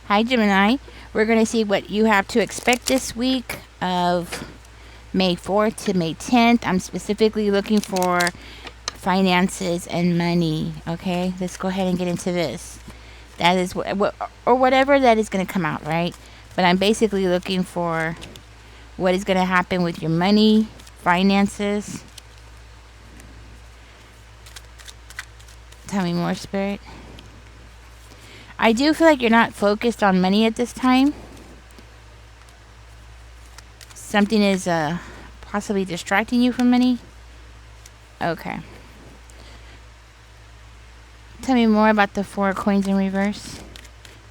Hi, Gemini. We're going to see what you have to expect this week of May 4th to May 10th. I'm specifically looking for finances and money. Okay, let's go ahead and get into this. That is what or whatever that is going to come out, right? But I'm basically looking for what is going to happen with your money, finances. Tell me more, Spirit. I do feel like you're not focused on money at this time. Something is possibly distracting you from money. Okay. Tell me more about the 4 coins in reverse,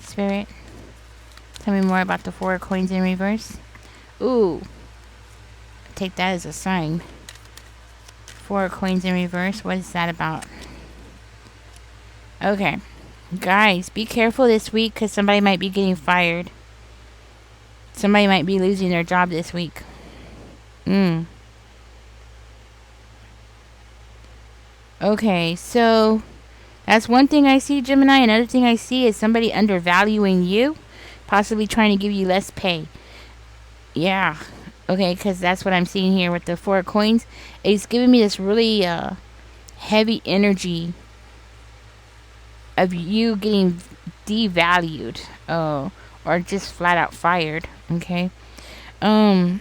Spirit. Tell me more about the 4 coins in reverse. Ooh. Take that as a sign. 4 coins in reverse. What is that about? Okay. Guys, be careful this week because somebody might be getting fired. Somebody might be losing their job this week. Okay, so that's one thing I see, Gemini. Another thing I see is somebody undervaluing you, possibly trying to give you less pay. Yeah. Okay, because that's what I'm seeing here with the 4 coins. It's giving me this really heavy energy of you getting devalued. Oh, or just flat out fired. Okay. And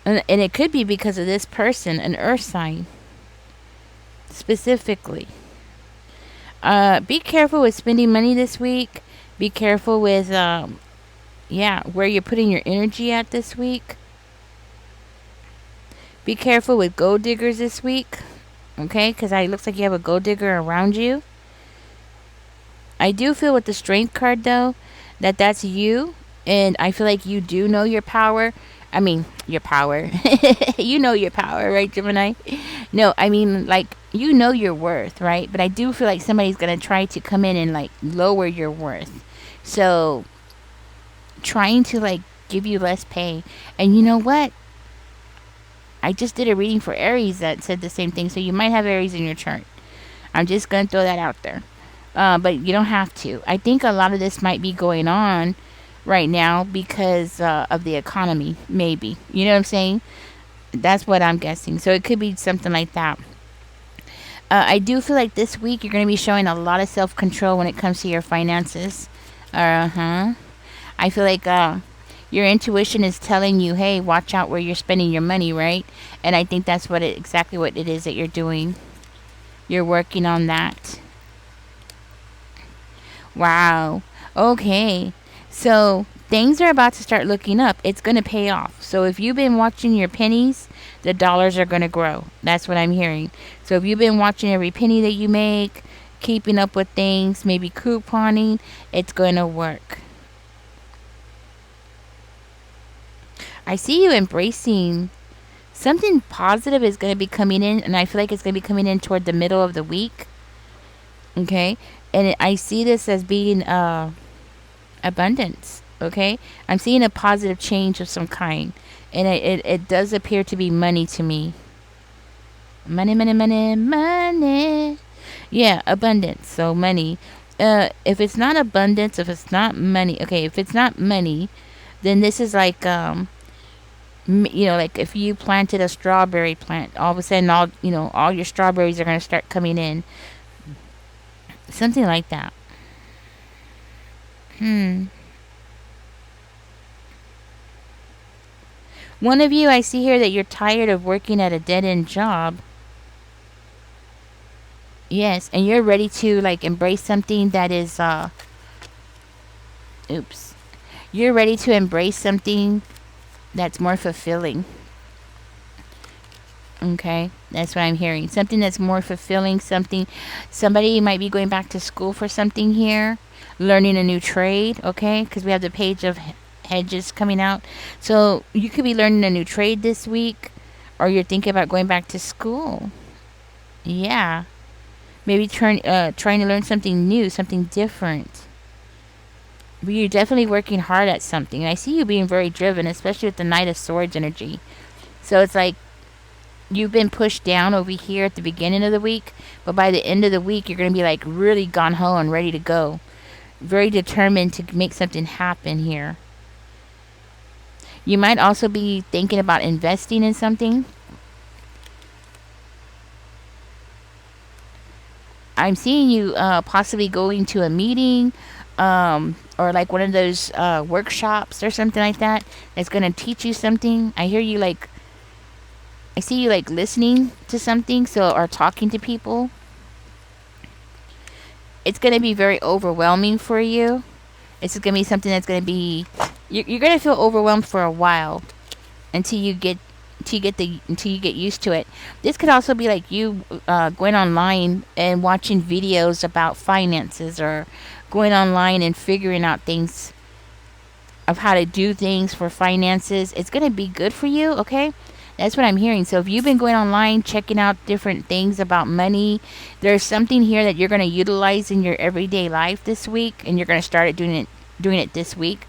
it could be because of this person, an earth sign, specifically. Be careful with spending money this week. Be careful with, where you're putting your energy at this week. Be careful with gold diggers this week. Okay, because it looks like you have a gold digger around you. I do feel with the strength card, though, that's you. And I feel like you do know your power. I mean, your power. You know your power, right, Gemini? No, I mean, like, you know your worth, right? But I do feel like somebody's going to try to come in and, like, lower your worth. So, trying to, like, give you less pay. And you know what? I just did a reading for Aries that said the same thing. So, you might have Aries in your chart. I'm just going to throw that out there. But you don't have to. I think a lot of this might be going on right now because of the economy, maybe. You know what I'm saying? That's what I'm guessing. So it could be something like that. I do feel like this week you're going to be showing a lot of self-control when it comes to your finances. I feel like your intuition is telling you, hey, watch out where you're spending your money, right? And I think that's exactly what it is that you're doing. You're working on that. Wow. Okay. So things are about to start looking up. It's going to pay off. So if you've been watching your pennies, the dollars are going to grow. That's what I'm hearing. So if you've been watching every penny that you make, keeping up with things, maybe couponing, it's going to work. I see you embracing something positive is going to be coming in, and I feel like it's going to be coming in toward the middle of the week. Okay? And I see this as being abundance. Okay, I'm seeing a positive change of some kind, and it does appear to be money to me. Money, money, money, money. Yeah, abundance. So money. If it's not abundance, if it's not money, okay. If it's not money, then this is like like if you planted a strawberry plant, all of a sudden all your strawberries are gonna start coming in. Something like that. One of you, I see here that you're tired of working at a dead-end job. Yes, and you're ready to, like, embrace something that is, You're ready to embrace something that's more fulfilling. Okay, that's what I'm hearing. Something that's more fulfilling, somebody might be going back to school for something here, learning a new trade, okay? Because we have the page of hedges coming out. So you could be learning a new trade this week, or you're thinking about going back to school. Yeah. Maybe trying to learn something new, something different. But you're definitely working hard at something. And I see you being very driven, especially with the Knight of Swords energy. So it's like you've been pushed down over here at the beginning of the week, but by the end of the week, you're going to be like really gone ho and ready to go. Very determined to make something happen here. You might also be thinking about investing in something. I'm seeing you possibly going to a meeting, or like one of those workshops or something like that that's going to teach you something. I see you like listening to something, so or talking to people. It's going to be very overwhelming for you. It's going to be something that's going to be you're going to feel overwhelmed for a while until you get until you get used to it. This could also be like you going online and watching videos about finances, or going online and figuring out things of how to do things for finances. It's going to be good for you, okay? That's what I'm hearing. So if you've been going online checking out different things about money, there's something here that you're going to utilize in your everyday life this week, and you're going to start doing it this week.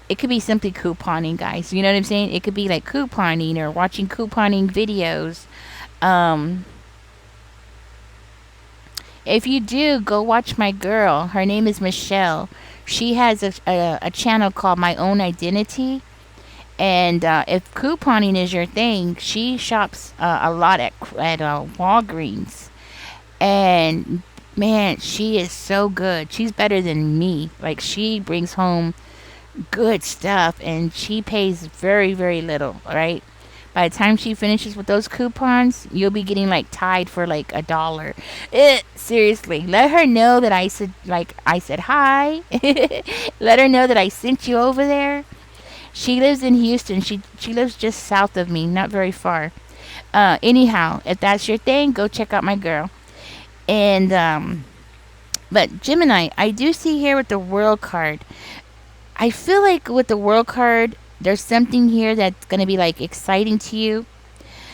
It could be simply couponing, guys. You know what I'm saying? It could be like couponing or watching couponing videos. Um, if you do, go watch my girl. Her name is Michelle. She has a channel called My Own Identity. And if couponing is your thing, she shops a lot at Walgreens. And man, she is so good. She's better than me. Like, she brings home good stuff, and she pays very, very little, right? By the time she finishes with those coupons, you'll be getting like tied for like $1. Seriously, let her know that I said hi. Let her know that I sent you over there. She lives in Houston. She lives just south of me, not very far. Anyhow, if that's your thing, go check out my girl. And but Gemini, I do see here with the World card. I feel like with the World card, there's something here that's gonna be like exciting to you.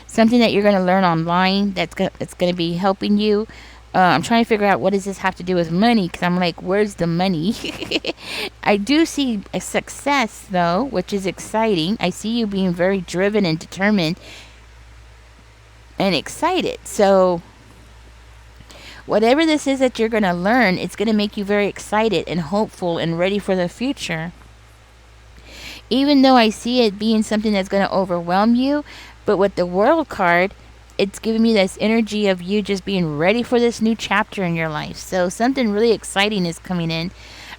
Something that you're gonna learn online that's gonna be helping you. I'm trying to figure out what does this have to do with money, because I'm like, where's the money? I do see a success though, which is exciting. I see you being very driven and determined and excited. So whatever this is that you're going to learn, it's going to make you very excited and hopeful and ready for the future. Even though I see it being something that's going to overwhelm you, but with the World card, it's giving me this energy of you just being ready for this new chapter in your life. So something really exciting is coming in.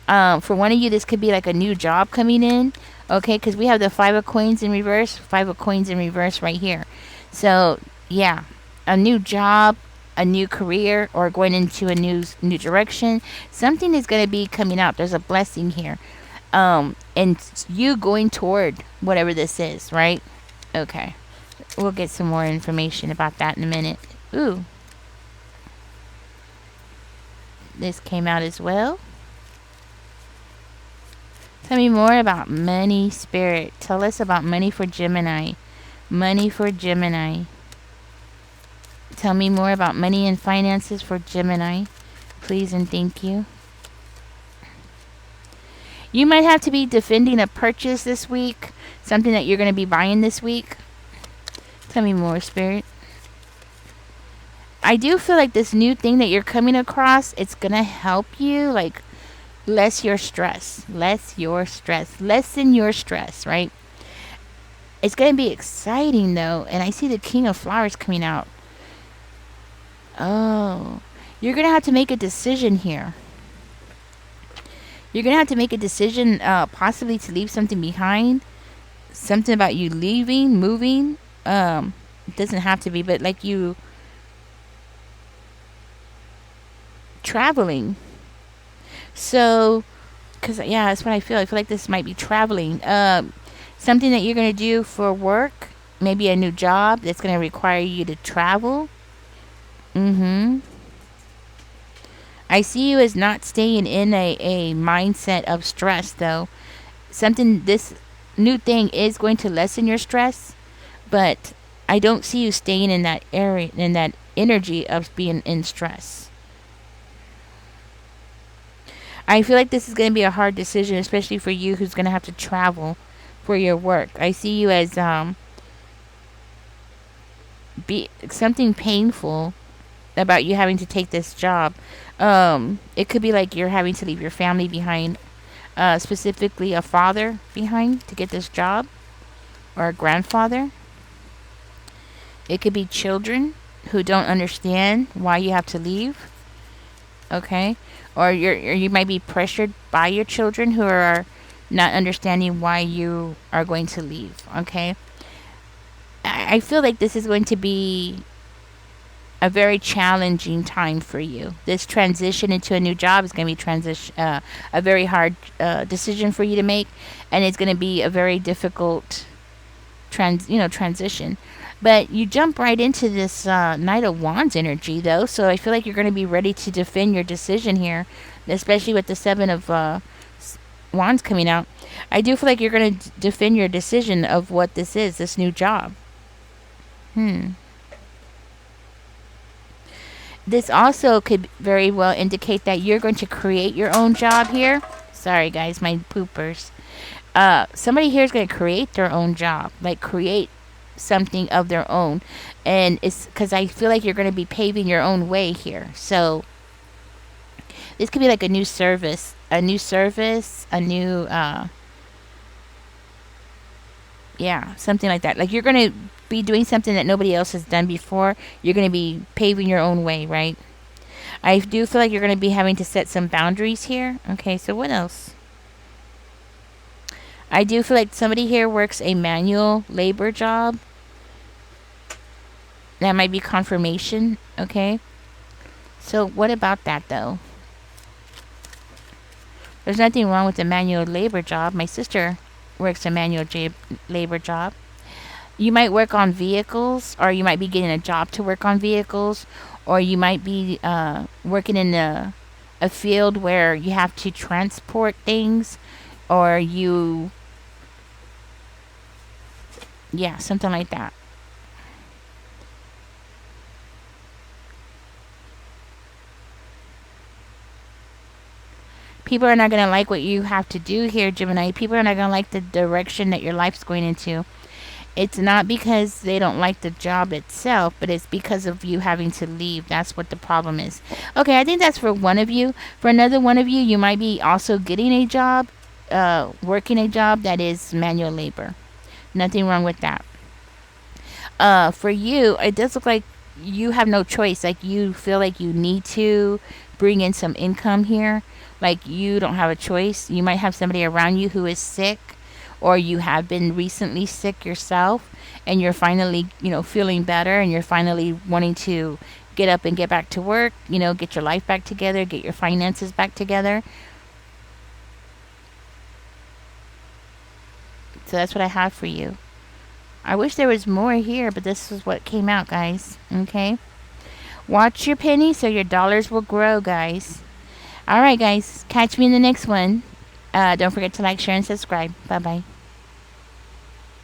For one of you, this could be like a new job coming in. Okay, because we have the Five of Coins in reverse, Five of Coins in reverse right here. So yeah, a new job, a new career, or going into a new direction. Something is going to be coming out. There's a blessing here. And you going toward whatever this is, right? Okay. We'll get some more information about that in a minute. Ooh. This came out as well. Tell me more about money, Spirit. Tell us about money for Gemini. Money for Gemini. Tell me more about money and finances for Gemini. Please and thank you. You might have to be defending a purchase this week. Something that you're going to be buying this week. Tell me more, Spirit. I do feel like this new thing that you're coming across, it's going to help you, like, lessen your stress, right? It's going to be exciting, though. And I see the King of Flowers coming out. Oh, you're going to have to make a decision here. You're going to have to make a decision, possibly to leave something behind. Something about you leaving, moving. It doesn't have to be, but like you traveling. So, because, yeah, that's what I feel. I feel like this might be traveling. Something that you're going to do for work. Maybe a new job that's going to require you to travel. I see you as not staying in a mindset of stress, though. This new thing is going to lessen your stress, but I don't see you staying in that area, in that energy of being in stress. I feel like this is going to be a hard decision, especially for you who's going to have to travel for your work. I see you as be something painful about you having to take this job. It could be like you're having to leave your family behind, specifically a father behind to get this job, or a grandfather. It could be children who don't understand why you have to leave. Okay, or you might be pressured by your children who are not understanding why you are going to leave. Okay, I feel like this is going to be a very challenging time for you. This transition into a new job is going to be a very hard decision for you to make, and it's going to be a very difficult transition. But you jump right into this Knight of Wands energy, though, so I feel like you're going to be ready to defend your decision here, especially with the Seven of Wands coming out. I do feel like you're going to defend your decision of what this new job. This also could very well indicate that you're going to create your own job here. Sorry, guys, my poopers. Somebody here is going to create their own job, like create something of their own, and it's because I feel like you're going to be paving your own way here. So this could be like a new service, a new yeah, something like that. Like you're going to be doing something that nobody else has done before. You're going to be paving your own way, right? I do feel like you're going to be having to set some boundaries here. Okay, so what else? I do feel like somebody here works a manual labor job. That might be confirmation, okay? So what about that, though? There's nothing wrong with a manual labor job. My sister works a manual labor job. You might work on vehicles, or you might be getting a job to work on vehicles, or you might be working in a field where you have to transport things, or yeah, something like that. People are not going to like what you have to do here, Gemini. People are not going to like the direction that your life's going into. It's not because they don't like the job itself, but it's because of you having to leave. That's what the problem is. Okay, I think that's for one of you. For another one of you, you might be also getting a job, working a job that is manual labor. Nothing wrong with that. For you, it does look like you have no choice. Like you feel like you need to bring in some income here. Like you don't have a choice. You might have somebody around you who is sick, or you have been recently sick yourself, and you're finally, feeling better, and you're finally wanting to get up and get back to work, get your life back together, get your finances back together. So that's what I have for you. I wish there was more here, but this is what came out, guys. Okay? Watch your pennies so your dollars will grow, guys. All right, guys. Catch me in the next one. Don't forget to like, share, and subscribe. Bye-bye.